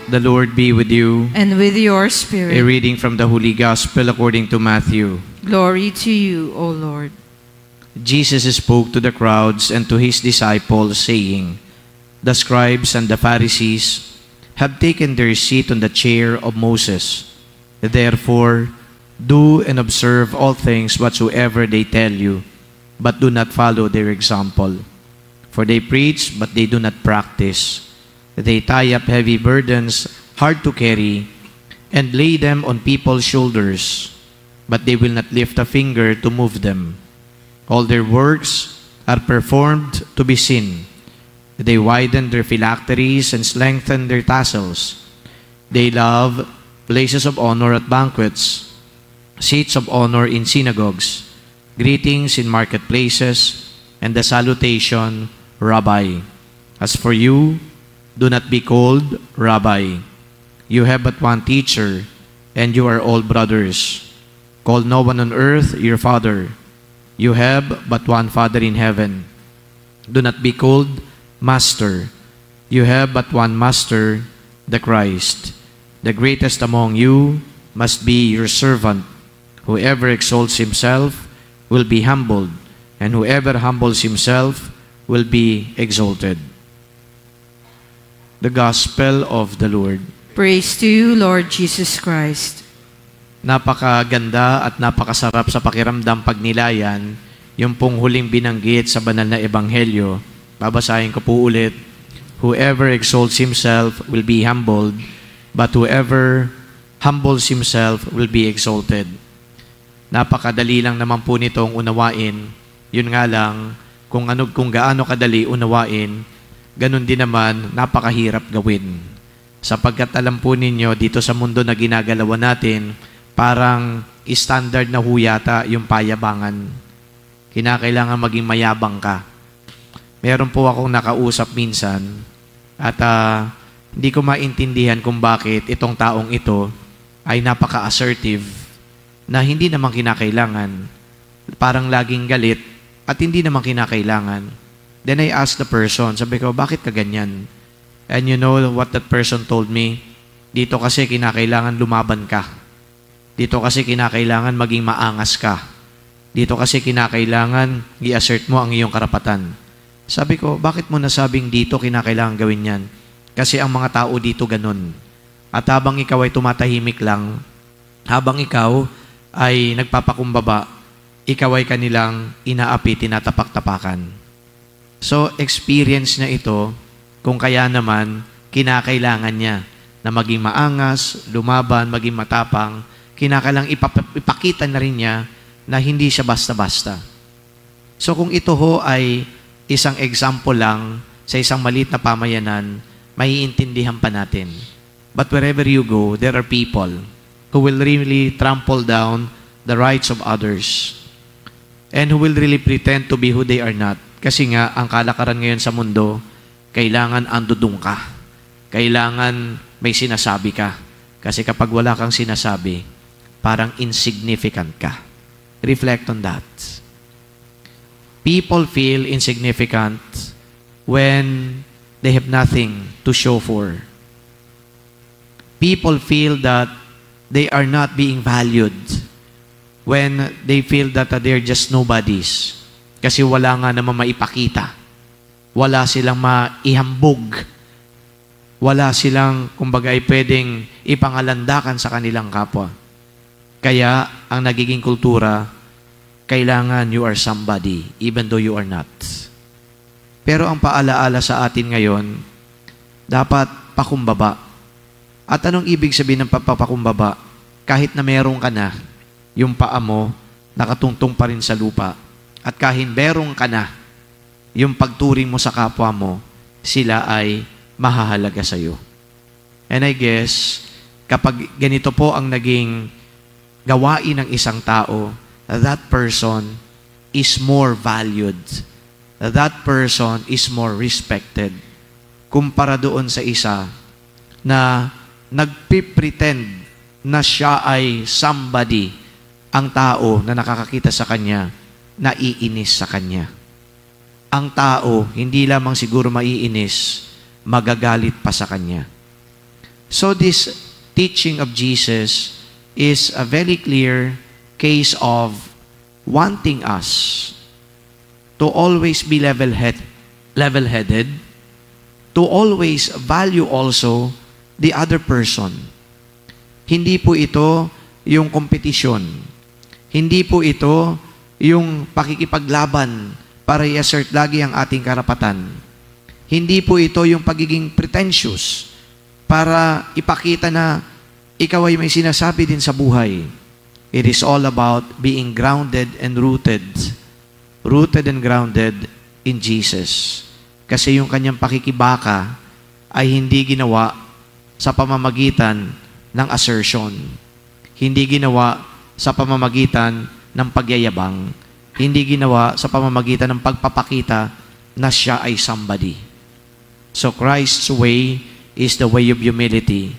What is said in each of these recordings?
The Lord be with you. And with your A spirit. reading from the Holy Gospel according to Matthew. Glory to you, O Lord. Jesus spoke to the crowds and to his disciples, saying, The scribes and the Pharisees have taken their seat on the chair of Moses. Therefore, do and observe all things whatsoever they tell you, but do not follow their example. For they preach, but they do not practice. They tie up heavy burdens, hard to carry, and lay them on people's shoulders, but they will not lift a finger to move them. All their works are performed to be seen. They widen their phylacteries and lengthen their tassels. They love places of honor at banquets, seats of honor in synagogues, greetings in marketplaces, and the salutation, Rabbi. As for you, do not be called Rabbi. You have but one teacher, and you are all brothers. Call no one on earth your father. You have but one Father in heaven. Do not be called Master. You have but one Master, the Christ. The greatest among you must be your servant. Whoever exalts himself will be humbled, and whoever humbles himself will be exalted. The Gospel of the Lord. Praise to you, Lord Jesus Christ. Napakaganda at napakasarap sa pakiramdam pagnilayan yung pong huling binanggit sa banal na ebanghelyo. Babasahin ko po ulit. Whoever exalts himself will be humbled, but whoever humbles himself will be exalted. Napakadali lang naman po nitong unawain. Yun nga lang, kung gaano kadali unawain, ganun din naman, napakahirap gawin. Sapagkat alam po ninyo, dito sa mundo na ginagalawan natin, parang standard na huyata yung payabangan. Kinakailangan maging mayabang ka. Meron po akong nakausap minsan, at hindi ko maintindihan kung bakit itong taong ito ay napaka-assertive na hindi naman kinakailangan. Parang laging galit at hindi naman kinakailangan. Then I asked the person, sabi ko, bakit ka ganyan? And you know what that person told me? Dito kasi kinakailangan lumaban ka. Dito kasi kinakailangan maging maangas ka. Dito kasi kinakailangan i-assert mo ang iyong karapatan. Sabi ko, bakit mo nasabing dito kinakailangan gawin yan? Kasi ang mga tao dito ganun. At habang ikaw ay tumatahimik lang, habang ikaw ay nagpapakumbaba, ikaw ay kanilang inaapi, tinatapak-tapakan. So, experience niya ito, kung kaya naman, kinakailangan niya na maging maangas, lumaban, maging matapang, kinakailangan ipakita na rin niya na hindi siya basta-basta. So, kung ito ho ay isang example lang sa isang maliit na pamayanan, maiintindihan pa natin. But wherever you go, there are people who will really trample down the rights of others and who will really pretend to be who they are not. Kasi nga, ang kalakaran ngayon sa mundo, kailangan andudong ka. Kailangan may sinasabi ka. Kasi kapag wala kang sinasabi, parang insignificant ka. Reflect on that. People feel insignificant when they have nothing to show for. People feel that they are not being valued when they feel that they're just nobodies. Kasi wala nga naman maipakita. Wala silang maihambog. Wala silang, kumbaga, ay pwedeng ipangalandakan sa kanilang kapwa. Kaya, ang nagiging kultura, kailangan you are somebody, even though you are not. Pero ang paalaala sa atin ngayon, dapat pakumbaba. At anong ibig sabihin ng papakumbaba? Kahit na meron ka na, yung paa mo, nakatungtong pa rin sa lupa. At kahit meron ka na, yung pagturing mo sa kapwa mo, sila ay mahahalaga sa iyo. And I guess, kapag ganito po ang naging gawain ng isang tao, that person is more valued. That person is more respected. Kumpara doon sa isa na nagpipretend na siya ay somebody, ang tao na nakakakita sa kanya, naiinis sa kanya. Ang tao, hindi lamang siguro maiinis, magagalit pa sa kanya. So this teaching of Jesus is a very clear case of wanting us to always be level-headed, to always value also the other person. Hindi po ito yung kompetisyon. Hindi po ito yung pakikipaglaban para i-assert lagi ang ating karapatan. Hindi po ito yung pagiging pretentious para ipakita na ikaw ay may sinasabi din sa buhay. It is all about being grounded and rooted and grounded in Jesus. Kasi yung kanyang pakikibaka ay hindi ginawa sa pamamagitan ng assertion. Hindi ginawa sa pamamagitan ng pagyayabang. Hindi ginawa sa pamamagitan ng pagpapakita na siya ay somebody. So Christ's way is the way of humility,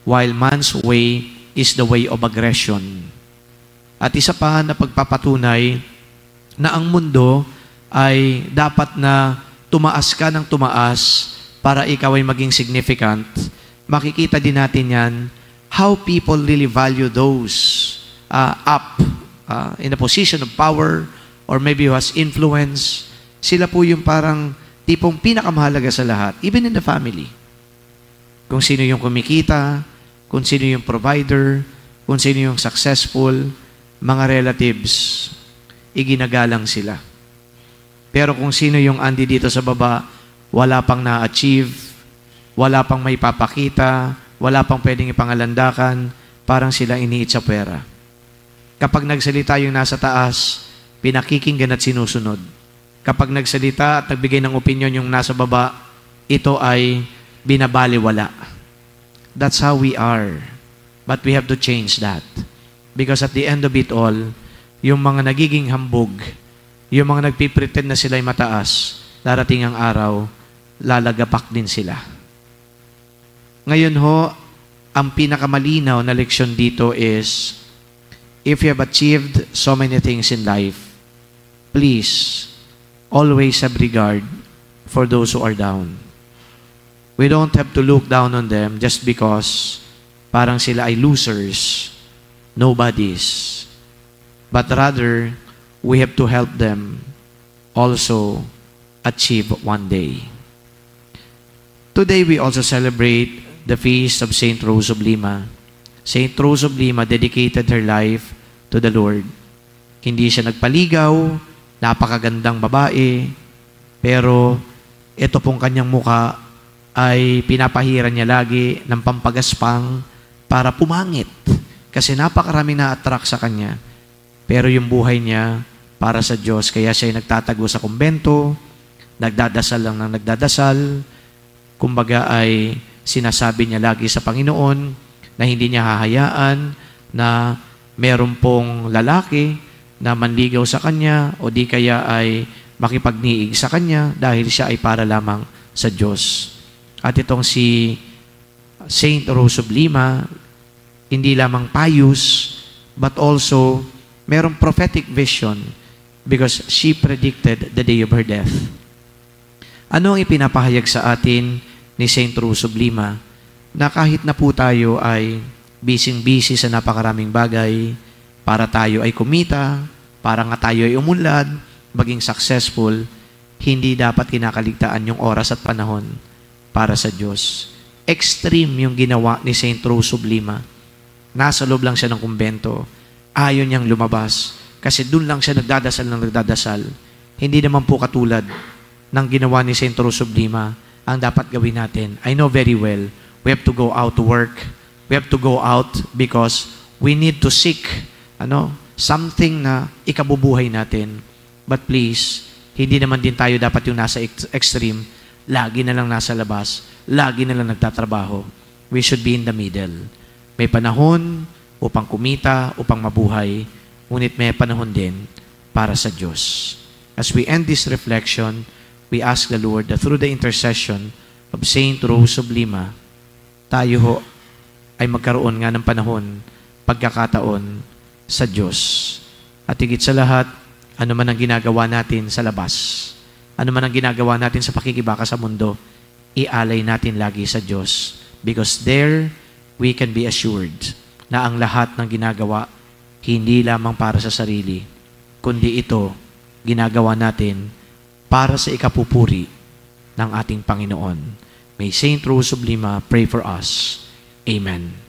while man's way is the way of aggression. At isa pa na pagpapatunay na ang mundo ay dapat na tumaas ka ng tumaas para ikaw ay maging significant. Makikita din natin yan, how people really value those up in a position of power or maybe who has influence. Sila po yung parang tipong pinakamahalaga sa lahat, even in the family. Kung sino yung kumikita, kung sino yung provider, kung sino yung successful, mga relatives, iginagalang sila. Pero kung sino yung andi dito sa baba, wala pang na-achieve, wala pang may papakita, wala pang pwedeng ipangalandakan, parang sila iniit sa pera. Kapag nagsalita yung nasa taas, pinakikinggan at sinusunod. Kapag nagsalita at nagbigay ng opinion yung nasa baba, ito ay binabaliwala. That's how we are. But we have to change that. Because at the end of it all, yung mga nagiging hambog, yung mga nagpipretend na sila'y mataas, darating ang araw, lalagapak din sila. Ngayon ho, ang pinakamalinaw na leksyon dito is, if you have achieved so many things in life, please, always have regard for those who are down. We don't have to look down on them just because parang sila ay losers, nobodies. But rather, we have to help them also achieve one day. Today, we also celebrate the feast of Saint Rose of Lima. Saint Rose of Lima dedicated her life to the Lord. Hindi siya nagpaligaw, napakagandang babae, pero ito pong kanyang muka ay pinapahiran niya lagi ng pampagaspang para pumangit. Kasi napakarami na-attract sa kanya. Pero yung buhay niya para sa Diyos, kaya siya ay nagtatago sa kumbento, nagdadasal lang ng nagdadasal, kumbaga ay sinasabi niya lagi sa Panginoon na hindi niya hahayaan na meron pong lalaki na manligaw sa kanya o di kaya ay makipagniig sa kanya dahil siya ay para lamang sa Diyos. At itong si Saint Rose of Lima, hindi lamang pious, but also merong prophetic vision because she predicted the day of her death. Ano ang ipinapahayag sa atin ni Saint Rose of Lima? Na kahit na po tayo ay busy sa napakaraming bagay, para tayo ay kumita, para nga tayo ay umunlad, maging successful, hindi dapat kinakaligtaan yung oras at panahon para sa Diyos. Extreme yung ginawa ni Saint Rose of Lima. Nasa loob lang siya ng kumbento. Ayaw niyang lumabas. Kasi doon lang siya nagdadasal. Hindi naman po katulad ng ginawa ni Saint Rose of Lima ang dapat gawin natin. I know very well, we have to go out to work. We have to go out because we need to seek something na ikabubuhay natin. But please, hindi naman din tayo dapat yung nasa extreme. Lagi na lang nasa labas. Lagi na lang nagtatrabaho. We should be in the middle. May panahon upang kumita, upang mabuhay, ngunit may panahon din para sa Diyos. As we end this reflection, we ask the Lord that through the intercession of Saint Rose of Lima, tayo ho ay magkaroon nga ng panahon, pagkakataon sa Diyos. At higit sa lahat, ano man ang ginagawa natin sa labas, ano man ang ginagawa natin sa pakikibaka sa mundo, ialay natin lagi sa Diyos. Because there, we can be assured na ang lahat ng ginagawa, hindi lamang para sa sarili, kundi ito, ginagawa natin para sa ikapupuri ng ating Panginoon. May Saint Rose of Lima pray for us. Amen.